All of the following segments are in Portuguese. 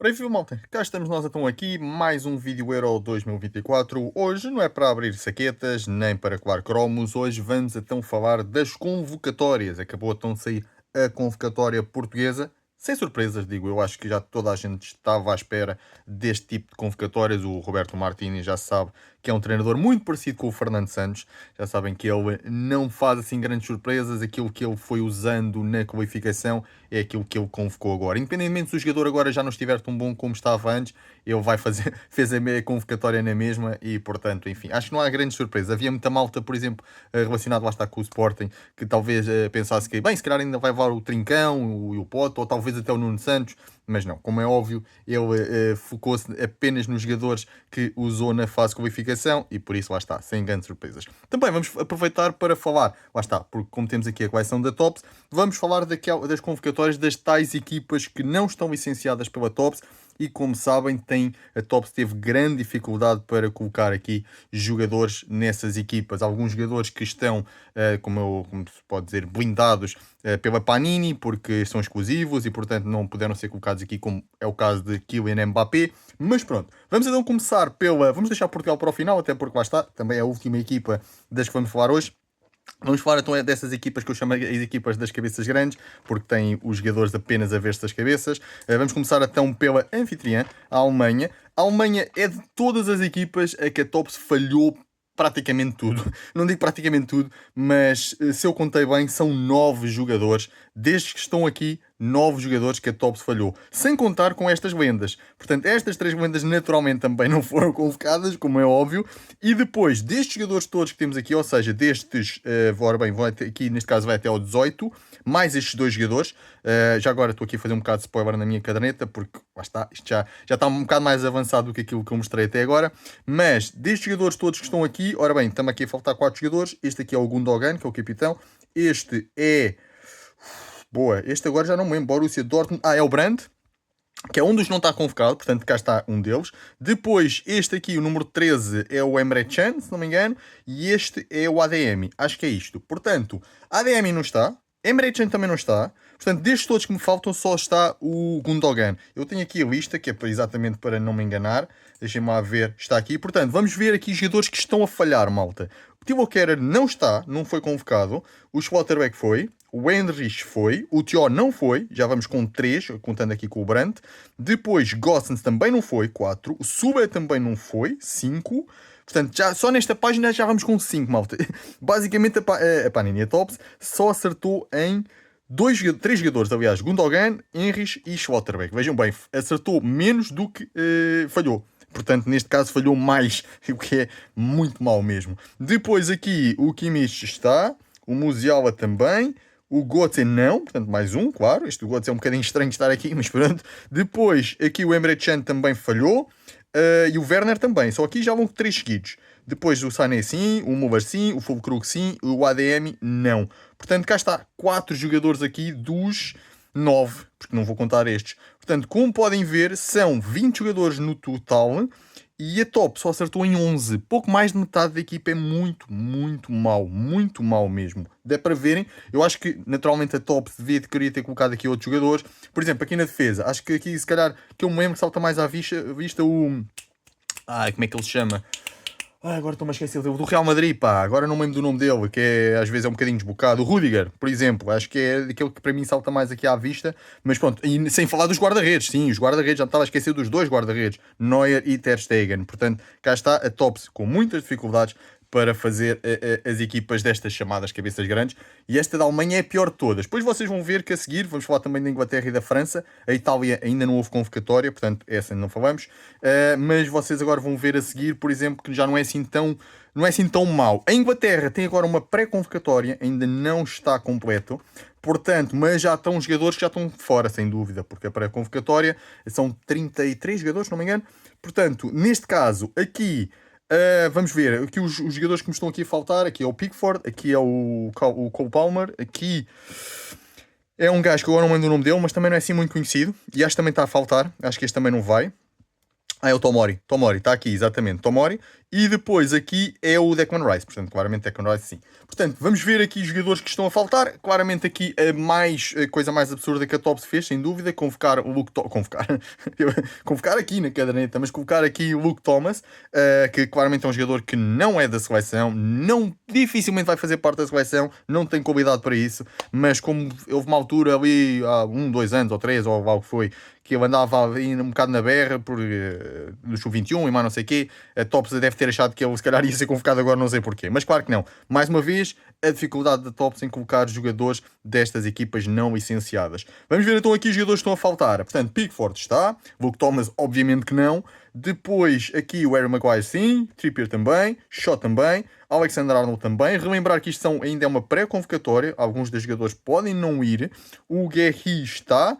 Ora, viva malta, cá estamos nós então aqui, mais um vídeo Euro 2024. Hoje não é para abrir saquetas, nem para colar cromos, hoje vamos então falar das convocatórias. Acabou então de sair a convocatória portuguesa, sem surpresas digo, eu acho que já toda a gente estava à espera deste tipo de convocatórias. O Roberto Martini já sabe que é um treinador muito parecido com o Fernando Santos, já sabem que ele não faz assim grandes surpresas, aquilo que ele foi usando na qualificação é aquilo que ele convocou agora. Independentemente se o jogador agora já não estiver tão bom como estava antes, ele vai fazer, fez a meia convocatória na mesma e, portanto, enfim, acho que não há grandes surpresas. Havia muita malta, por exemplo, relacionado lá está com o Sporting, que talvez pensasse que, bem, se calhar ainda vai levar o Trincão, o Poto, ou talvez até o Nuno Santos, mas não, como é óbvio, ele focou-se apenas nos jogadores que usou na fase de qualificação e por isso lá está, sem grandes surpresas. Também vamos aproveitar para falar, lá está, porque como temos aqui a coleção da TOPS, vamos falar das convocatórias das tais equipas que não estão licenciadas pela TOPS e, como sabem, a TOPS teve grande dificuldade para colocar aqui jogadores nessas equipas. Alguns jogadores que estão, como se pode dizer, blindados pela Panini, porque são exclusivos e, portanto, não puderam ser colocados aqui, como é o caso de Kylian Mbappé. Mas pronto, vamos então começar pela... Vamos deixar Portugal para o final, até porque lá está, também é a última equipa das que vamos falar hoje. Vamos falar então dessas equipas que eu chamo as equipas das cabeças grandes, porque têm os jogadores apenas a ver-se das cabeças. Vamos começar então pela anfitriã, a Alemanha. A Alemanha é de todas as equipas a que a Tops falhou praticamente tudo. Não digo praticamente tudo, mas se eu contei bem, são 9 jogadores. Desde que estão aqui, 9 jogadores que a Tops falhou. Sem contar com estas lendas. Portanto, estas 3 lendas naturalmente também não foram convocadas, como é óbvio. E depois, destes jogadores todos que temos aqui, ou seja, destes, ora bem, vão até, aqui neste caso vai até ao 18, mais estes 2 jogadores. Já agora estou aqui a fazer um bocado de spoiler na minha caderneta, porque lá está, isto já está um bocado mais avançado do que aquilo que eu mostrei até agora. Mas destes jogadores todos que estão aqui, ora bem, estamos aqui a faltar 4 jogadores. Este aqui é o Gundogan, que é o capitão. Este é... Boa, este agora já não me lembro. Borussia Dortmund. É o Brandt, que é um dos que não está convocado, portanto cá está um deles. Depois, este aqui, o número 13, é o Emre Can, se não me engano, e este é o ADM. Acho que é isto. Portanto, ADM não está, Emre Can também não está. Portanto, destes todos que me faltam, só está o Gundogan. Eu tenho aqui a lista, que é exatamente para não me enganar. Deixem-me lá ver, está aqui. Portanto, vamos ver aqui os jogadores que estão a falhar, malta. O Timo Kehrer não está, não foi convocado. O Schlotterbeck foi. O Henrich foi. O Thiago não foi. Já vamos com 3, contando aqui com o Brandt. Depois, Gossens também não foi, 4. O Suber também não foi, 5. Portanto, já, só nesta página já vamos com 5, malta. Basicamente, a Panini, a Tops, só acertou em 3 jogadores, aliás, Gundogan, Henrich e Schlotterbeck. Vejam bem, acertou menos do que falhou. Portanto, neste caso falhou mais, o que é muito mau mesmo. Depois aqui o Kimmich está, o Musiala também, o Götze não, portanto mais um, claro. Este Götze é um bocadinho estranho de estar aqui, mas pronto. Depois aqui o Emre Can também falhou, e o Werner também. Só aqui já vão 3 seguidos. Depois o Sané sim, o Müller sim, o Füllkrug sim, o ADM não. Portanto, cá está, 4 jogadores aqui dos 9, porque não vou contar estes. Portanto, como podem ver, são 20 jogadores no total e a Top só acertou em 11. Pouco mais de metade da equipa é muito mau mesmo. Dá para verem, eu acho que naturalmente a Top queria ter colocado aqui outros jogadores. Por exemplo, aqui na defesa, acho que aqui se calhar, que eu me lembro que salta mais à vista o... como é que ele se chama? Agora estou-me a esquecer do Real Madrid, pá. Agora não me lembro do nome dele, que às vezes é um bocadinho desbocado. O Rudiger, por exemplo. Acho que é aquele que para mim salta mais aqui à vista. Mas pronto, e sem falar dos guarda-redes. Sim, os guarda-redes, já me estava a esquecer dos 2 guarda-redes. Neuer e Ter Stegen. Portanto, cá está a Tops com muitas dificuldades para fazer as equipas destas chamadas cabeças grandes. E esta da Alemanha é a pior de todas. Depois vocês vão ver que a seguir, vamos falar também da Inglaterra e da França. A Itália ainda não houve convocatória, portanto, essa ainda não falamos. Mas vocês agora vão ver a seguir, por exemplo, que já não é assim tão mau. A Inglaterra tem agora uma pré-convocatória, ainda não está completo. Portanto, mas já estão jogadores que já estão fora, sem dúvida, porque a pré-convocatória são 33 jogadores, se não me engano. Portanto, neste caso, aqui... vamos ver, aqui os jogadores que me estão aqui a faltar, aqui é o Pickford, aqui é o Cole Palmer, aqui é um gajo que agora não lembro o nome dele, mas também não é assim muito conhecido, e acho que também está a faltar, acho que este também não vai. Ah, é o Tomori. Tomori, está aqui, exatamente. Tomori. E depois aqui é o Declan Rice. Portanto, claramente Declan Rice sim. Portanto, vamos ver aqui os jogadores que estão a faltar. Claramente aqui a coisa mais absurda que a Tops fez, sem dúvida, convocar o Luke Thomas. Convocar. Convocar aqui na caderneta, mas convocar aqui o Luke Thomas, que claramente é um jogador que não é da seleção, não, dificilmente vai fazer parte da seleção, não tem qualidade para isso, mas como houve uma altura ali, há 2 anos ou 3, ou algo que foi, que ele andava aí um bocado na berra do Sub-21 e mais não sei o quê, a Tops deve ter achado que ele se calhar ia ser convocado agora, não sei porquê. Mas claro que não. Mais uma vez, a dificuldade da Tops em colocar jogadores destas equipas não licenciadas. Vamos ver então aqui os jogadores que estão a faltar. Portanto, Pickford está, Luke Thomas obviamente que não. Depois aqui o Harry Maguire sim, Trippier também, Shaw também, Alexander-Arnold também. Relembrar que isto ainda é uma pré-convocatória, alguns dos jogadores podem não ir. O Guerri está,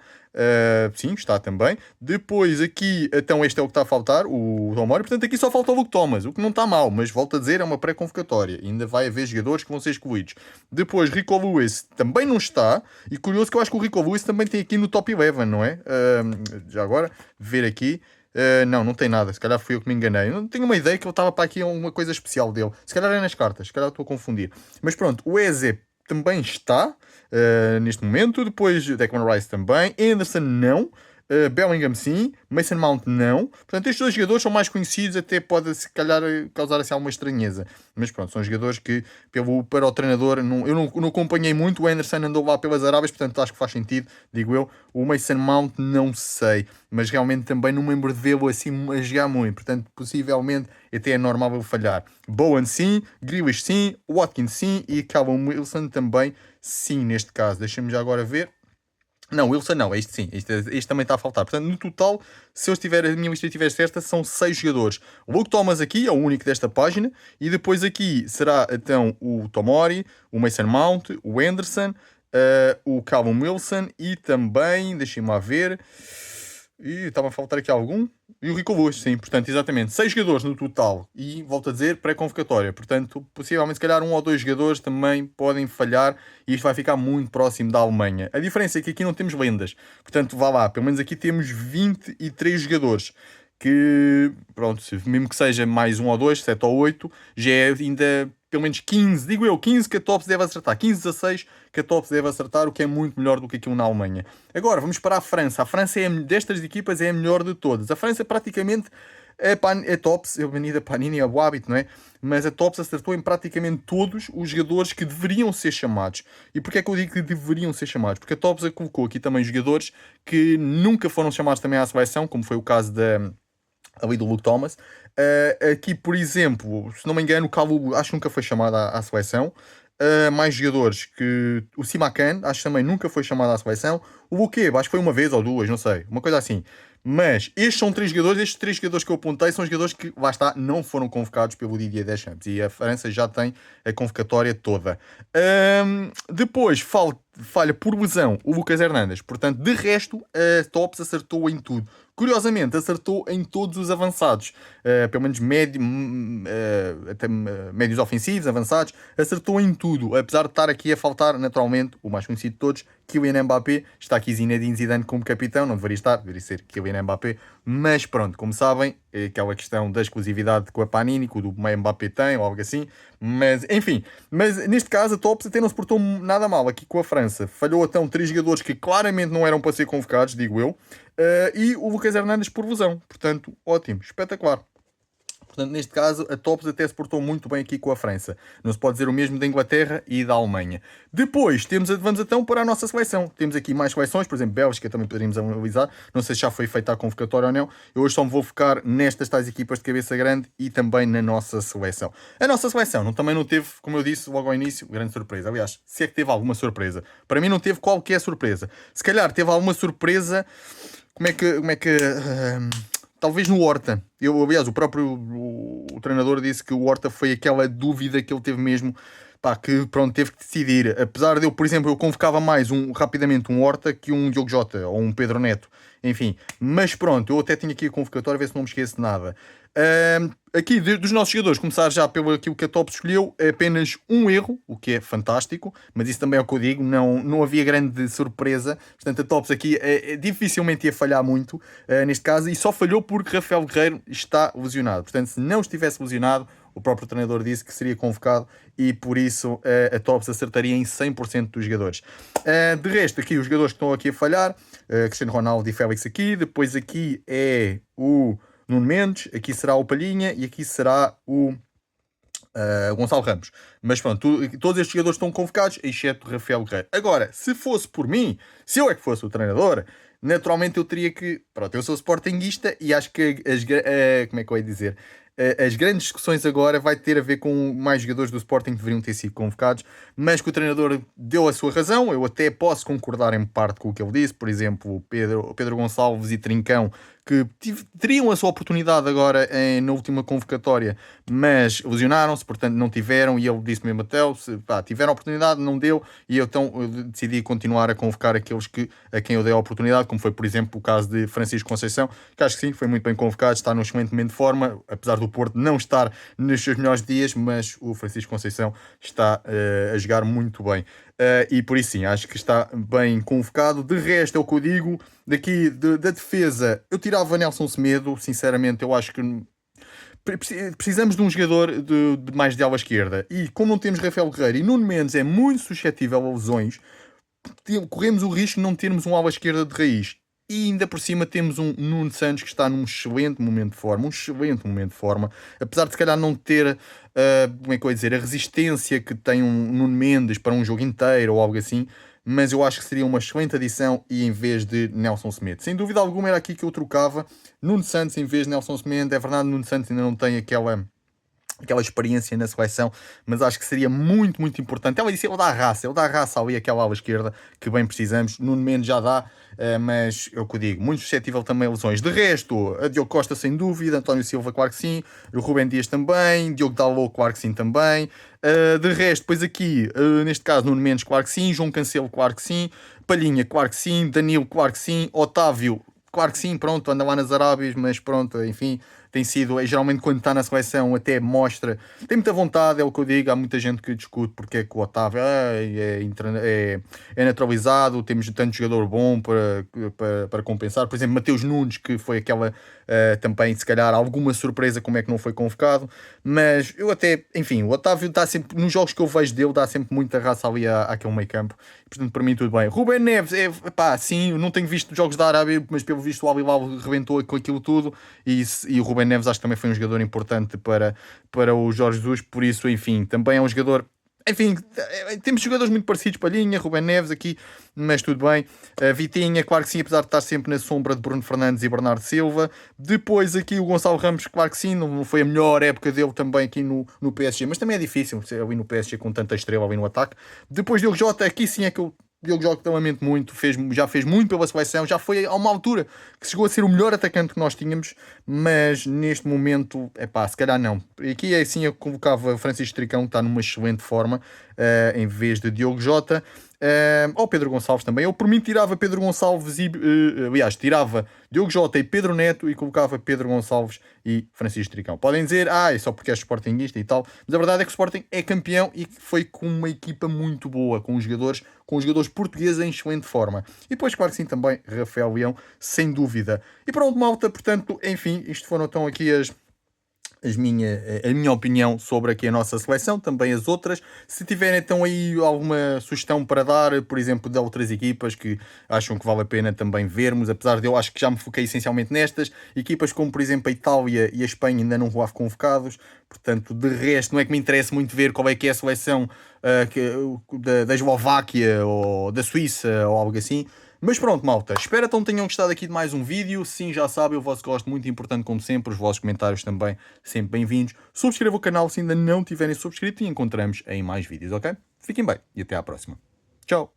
sim, está também. Depois aqui, então este é o que está a faltar, o Tomori. Portanto aqui só falta o Luke Thomas, o que não está mal, mas volto a dizer, é uma pré-convocatória. Ainda vai haver jogadores que vão ser excluídos. Depois Rico Lewis também não está. E curioso que eu acho que o Rico Lewis também tem aqui no top 11, não é? Já agora, ver aqui. Não, não tem nada. Se calhar fui eu que me enganei. Eu não tenho uma ideia que eu estava para aqui uma coisa especial dele. Se calhar é nas cartas, se calhar estou a confundir. Mas pronto, o Eze também está neste momento. Depois Declan Rice também. Anderson não. Bellingham sim, Mason Mount não. Portanto, estes dois jogadores são mais conhecidos, até pode se calhar causar assim alguma estranheza. Mas pronto, são jogadores que para o treinador, eu não acompanhei muito. O Anderson andou lá pelas Arábias, portanto acho que faz sentido, digo eu. O Mason Mount não sei, mas realmente também não me lembro de vê-lo assim a jogar muito. Portanto, possivelmente até é normal ele falhar. Bowen sim, Grealish sim, Watkins sim e Callum Wilson também sim neste caso. Deixa-me já agora ver. Não, Wilson não, este sim, este também está a faltar. Portanto, no total, se a minha lista estiver certa, são 6 jogadores. O Luke Thomas aqui é o único desta página, e depois aqui será então o Tomori, o Mason Mount, o Anderson, o Callum Wilson e também, deixem-me lá ver, e estava a faltar aqui algum. E o Rico Lewis, sim, portanto, exatamente. 6 jogadores no total. E, volto a dizer, pré-convocatória. Portanto, possivelmente, se calhar, 1 ou 2 jogadores também podem falhar. E isto vai ficar muito próximo da Alemanha. A diferença é que aqui não temos lendas. Portanto, vá lá. Pelo menos aqui temos 23 jogadores. Que, pronto, mesmo que seja mais 1 ou 2, 7 ou 8, já é ainda pelo menos 15, digo eu, 15 que a Tops deve acertar. 15, 16 que a Tops deve acertar, o que é muito melhor do que aquilo na Alemanha. Agora, vamos para a França. A França, destas equipas, é a melhor de todas. A França, praticamente, a Tops, a Avenida Panini é o hábito, não é? Mas a Tops acertou em praticamente todos os jogadores que deveriam ser chamados. E porquê é que eu digo que deveriam ser chamados? Porque a Tops colocou aqui também jogadores que nunca foram chamados também à seleção, como foi o caso ali do Luke Thomas. Aqui, por exemplo, se não me engano, o Calu acho que nunca foi chamado à seleção. Mais jogadores que o Simakan, acho que também nunca foi chamado à seleção. O Luque, acho que foi 1 vez ou 2, não sei, uma coisa assim. Mas estes 3 jogadores que eu apontei são jogadores que, lá está, não foram convocados pelo Didier Deschamps. E a França já tem a convocatória toda. Depois falha por lesão o Lucas Hernandes. Portanto, de resto, a Tops acertou em tudo. Curiosamente, acertou em todos os avançados. Pelo menos até médios ofensivos, avançados. Acertou em tudo. Apesar de estar aqui a faltar, naturalmente, o mais conhecido de todos, Kylian Mbappé. Está aqui Zinedine Zidane como capitão. Não deveria estar, deveria ser Kylian Mbappé. Mas pronto, como sabem, é aquela questão da exclusividade com a Panini, que o do Mbappé tem, ou algo assim. Mas, enfim. Mas neste caso, a Tops até não se portou nada mal aqui com a França. Falhou então 3 jogadores que claramente não eram para ser convocados, digo eu. E o Lucas Hernandes por lesão. Portanto, ótimo, espetacular. Portanto, neste caso, a Tops até se portou muito bem aqui com a França. Não se pode dizer o mesmo da Inglaterra e da Alemanha. Depois, vamos então para a nossa seleção. Temos aqui mais seleções, por exemplo, Bélgica também poderíamos analisar. Não sei se já foi feita a convocatória ou não. Eu hoje só me vou focar nestas tais equipas de cabeça grande e também na nossa seleção. A nossa seleção também não teve, como eu disse logo ao início, grande surpresa. Aliás, se é que teve alguma surpresa. Para mim não teve qualquer surpresa. Se calhar teve alguma surpresa. Como é que talvez no Horta. Aliás, o próprio treinador disse que o Horta foi aquela dúvida que ele teve mesmo. pá, que pronto, teve que decidir. Apesar de eu, por exemplo, eu convocava mais rapidamente um Horta que um Diogo Jota ou um Pedro Neto, enfim. Mas pronto, eu até tinha aqui a convocatória, a ver se não me esqueço de nada. Aqui dos nossos jogadores, começar já pelo aquilo que a Top escolheu, é apenas um erro, o que é fantástico, mas isso também é o que eu digo, não havia grande surpresa. Portanto, a Tops aqui dificilmente ia falhar muito neste caso, e só falhou porque Rafael Guerreiro está lesionado. Portanto, se não estivesse lesionado, o próprio treinador disse que seria convocado e por isso a Tops acertaria em 100% dos jogadores. De resto, aqui os jogadores que estão aqui a falhar, Cristiano Ronaldo e Félix aqui, depois aqui é o Nuno Mendes, aqui será o Palhinha e aqui será o Gonçalo Ramos. Mas pronto, todos estes jogadores estão convocados, exceto Rafael Guerreiro. Agora, se fosse por mim, se eu é que fosse o treinador, naturalmente eu teria que... Pronto, eu sou sportinguista e acho que como é que eu ia dizer? As grandes discussões agora vai ter a ver com mais jogadores do Sporting que deveriam ter sido convocados, mas que o treinador deu a sua razão. Eu até posso concordar em parte com o que ele disse. Por exemplo, Pedro Gonçalves e Trincão, que teriam a sua oportunidade agora na última convocatória, mas lesionaram-se, portanto não tiveram, e ele disse mesmo até, tiveram a oportunidade, não deu, e eu decidi continuar a convocar aqueles a quem eu dei a oportunidade, como foi, por exemplo, o caso de Francisco Conceição, que acho que sim, foi muito bem convocado, está num excelente momento de forma, apesar do Porto não estar nos seus melhores dias, mas o Francisco Conceição está a jogar muito bem. E por isso sim, acho que está bem convocado. De resto, é o que eu digo. Daqui da defesa, eu tirava Nelson Semedo. Sinceramente, eu acho que precisamos de um jogador de mais de ala esquerda. E como não temos Rafael Guerreiro e Nuno Mendes é muito suscetível a lesões, corremos o risco de não termos um ala esquerda de raiz. E ainda por cima temos um Nuno Santos que está num excelente momento de forma, apesar de se calhar não ter, como é que eu ia dizer, a resistência que tem um Nuno Mendes para um jogo inteiro ou algo assim, mas eu acho que seria uma excelente adição e em vez de Nelson Semedo. Sem dúvida alguma era aqui que eu trocava Nuno Santos em vez de Nelson Semedo. É verdade, Nuno Santos ainda não tem aquela experiência na seleção, mas acho que seria muito, muito importante. Ela disse, ele dá raça ali àquela ala esquerda que bem precisamos. Nuno Mendes já dá, mas é o que eu digo, muito suscetível também a lesões. De resto, a Diogo Costa sem dúvida, António Silva claro que sim, o Rubem Dias também, Diogo Dalot claro que sim também. De resto, depois aqui, neste caso Nuno Mendes claro que sim, João Cancelo claro que sim, Palhinha claro que sim, Danilo claro que sim, Otávio claro que sim, pronto, anda lá nas Arábias, mas pronto, enfim, tem sido, geralmente quando está na seleção até mostra, tem muita vontade, é o que eu digo, há muita gente que discute porque é que o Otávio é naturalizado, temos tanto jogador bom para compensar, por exemplo, Mateus Nunes, que foi aquela também, se calhar, alguma surpresa como é que não foi convocado, mas eu até, enfim, o Otávio dá sempre, nos jogos que eu vejo dele, dá sempre muita raça ali àquele meio campo, portanto, para mim tudo bem. Rubem Neves, sim, eu não tenho visto jogos da Arábia, mas pelo visto o Al Hilal rebentou com aquilo tudo, e o Rubem Neves acho que também foi um jogador importante para o Jorge Jesus, por isso, enfim, também é um jogador. Enfim, temos jogadores muito parecidos, Palhinha, Rubem Neves aqui, mas tudo bem. Vitinha, claro que sim, apesar de estar sempre na sombra de Bruno Fernandes e Bernardo Silva. Depois aqui o Gonçalo Ramos, claro que sim, não foi a melhor época dele também aqui no PSG, mas também é difícil ali no PSG com tanta estrela ali no ataque. Depois Diogo Jota, aqui sim é que eu Diogo Jota lamento muito, já fez muito pela seleção, já foi a uma altura que chegou a ser o melhor atacante que nós tínhamos, mas neste momento, se calhar não. Aqui é assim, eu convocava Francisco Tricão, que está numa excelente forma, em vez de Diogo Jota. Ou Pedro Gonçalves também. Eu por mim tirava Pedro Gonçalves aliás, tirava Diogo Jota e Pedro Neto e colocava Pedro Gonçalves e Francisco Tricão. Podem dizer, é só porque és sportinguista e tal, mas a verdade é que o Sporting é campeão e foi com uma equipa muito boa, com os jogadores portugueses em excelente forma. E depois, claro que sim, também Rafael Leão, sem dúvida. E pronto, malta, portanto, enfim, isto foram então aqui a minha opinião sobre aqui a nossa seleção, também as outras. Se tiverem então aí alguma sugestão para dar, por exemplo, de outras equipas que acham que vale a pena também vermos, apesar de eu acho que já me foquei essencialmente nestas, equipas como por exemplo a Itália e a Espanha ainda não vou convocados, portanto de resto não é que me interesse muito ver qual é que é a seleção da Eslováquia ou da Suíça ou algo assim. Mas pronto, malta, espero então tenham gostado aqui de mais um vídeo. Sim, já sabem, o vosso gosto muito importante como sempre, os vossos comentários também sempre bem-vindos. Subscrevam o canal se ainda não tiverem subscrito e encontramos em mais vídeos, ok? Fiquem bem e até à próxima. Tchau!